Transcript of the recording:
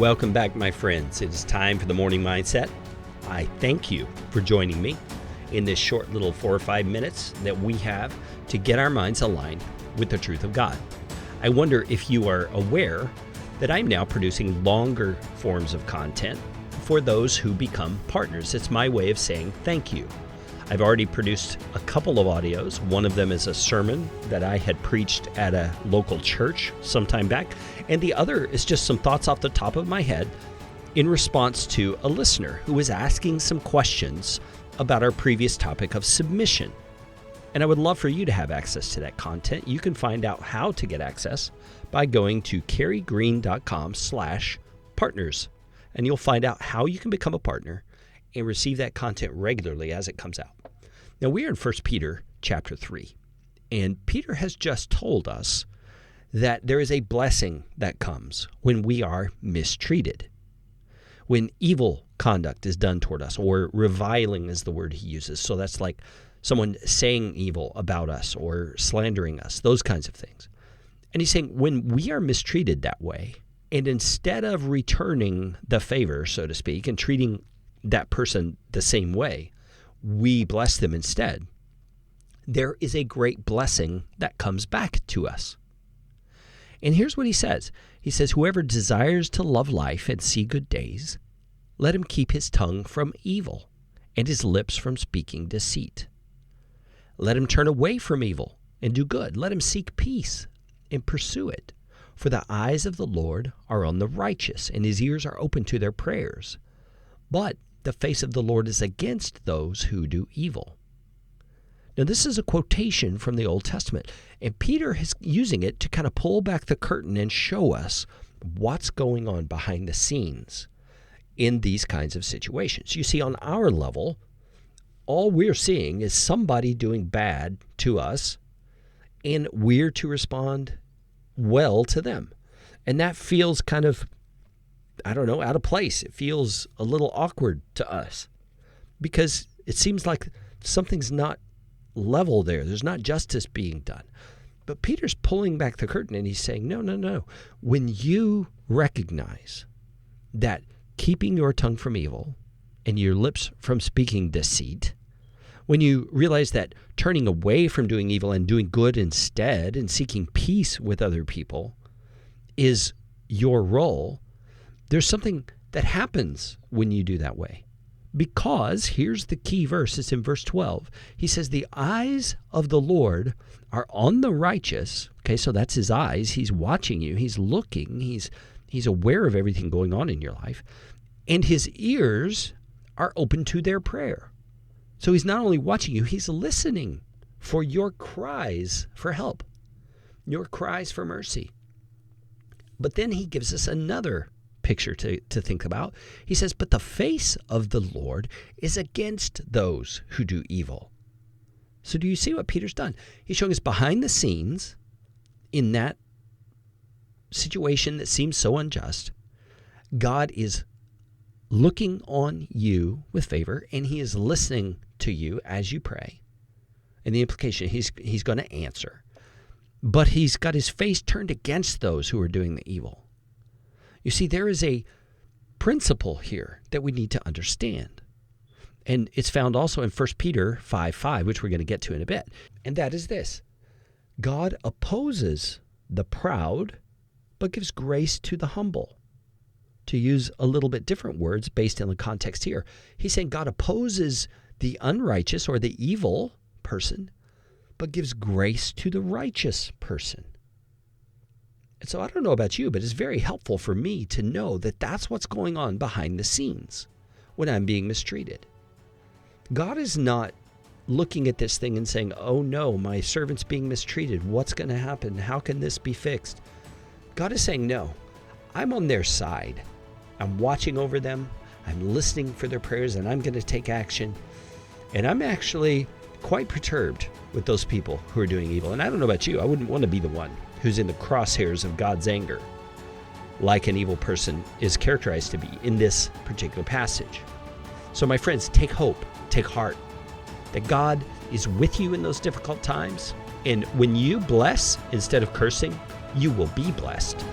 Welcome back, my friends. It is time for the Morning Mindset. I thank you for joining me in this short little 4 or 5 minutes that we have to get our minds aligned with the truth of God. I wonder if you are aware that I'm now producing longer forms of content for those who become partners. It's my way of saying thank you. I've already produced a couple of audios. One of them is a sermon that I had preached at a local church some time back, and the other is just some thoughts off the top of my head in response to a listener who was asking some questions about our previous topic of submission. And I would love for you to have access to that content. You can find out how to get access by going to careygreen.com/partners, and you'll find out how you can become a partner and receive that content regularly as it comes out. Now, we are in 1 Peter chapter 3, and Peter has just told us that there is a blessing that comes when we are mistreated, when evil conduct is done toward us, or reviling is the word he uses. So that's like someone saying evil about us or slandering us, those kinds of things. And he's saying when we are mistreated that way, and instead of returning the favor, so to speak, and treating that person the same way, we bless them instead, there is a great blessing that comes back to us. And here's what he says. He says, whoever desires to love life and see good days, let him keep his tongue from evil and his lips from speaking deceit. Let him turn away from evil and do good. Let him seek peace and pursue it. For the eyes of the Lord are on the righteous, and his ears are open to their prayers. But the face of the Lord is against those who do evil. Now, this is a quotation from the Old Testament, and Peter is using it to kind of pull back the curtain and show us what's going on behind the scenes in these kinds of situations. You see, on our level, all we're seeing is somebody doing bad to us, and we're to respond well to them. And that feels kind of, out of place. It feels a little awkward to us because it seems like something's not level there. There's not justice being done. But Peter's pulling back the curtain and he's saying, no. When you recognize that keeping your tongue from evil and your lips from speaking deceit, when you realize that turning away from doing evil and doing good instead and seeking peace with other people is your role, there's something that happens when you do that way. Because here's the key verse. It's in verse 12. He says, the eyes of the Lord are on the righteous. Okay, so that's his eyes. He's watching you. He's looking. He's aware of everything going on in your life. And his ears are open to their prayer. So he's not only watching you, he's listening for your cries for help, your cries for mercy. But then he gives us another picture to think about. He says, but the face of the Lord is against those who do evil. So do you see what Peter's done? He's showing us behind the scenes in that situation that seems so unjust. God is looking on you with favor, and he is listening to you as you pray. And the implication, he's going to answer. But he's got his face turned against those who are doing the evil. You see, there is a principle here that we need to understand. And it's found also in 1 Peter 5:5, which we're going to get to in a bit. And that is this: God opposes the proud, but gives grace to the humble. To use a little bit different words based on the context here, he's saying God opposes the unrighteous or the evil person, but gives grace to the righteous person. And so I don't know about you, but it's very helpful for me to know that that's what's going on behind the scenes when I'm being mistreated. God is not looking at this thing and saying, oh no, my servant's being mistreated. What's going to happen? How can this be fixed? God is saying, no, I'm on their side. I'm watching over them. I'm listening for their prayers, and I'm going to take action. And I'm actually quite perturbed with those people who are doing evil. And I don't know about you. I wouldn't want to be the one who's in the crosshairs of God's anger, like an evil person is characterized to be in this particular passage. So my friends, take hope, take heart, that God is with you in those difficult times. And when you bless instead of cursing, you will be blessed.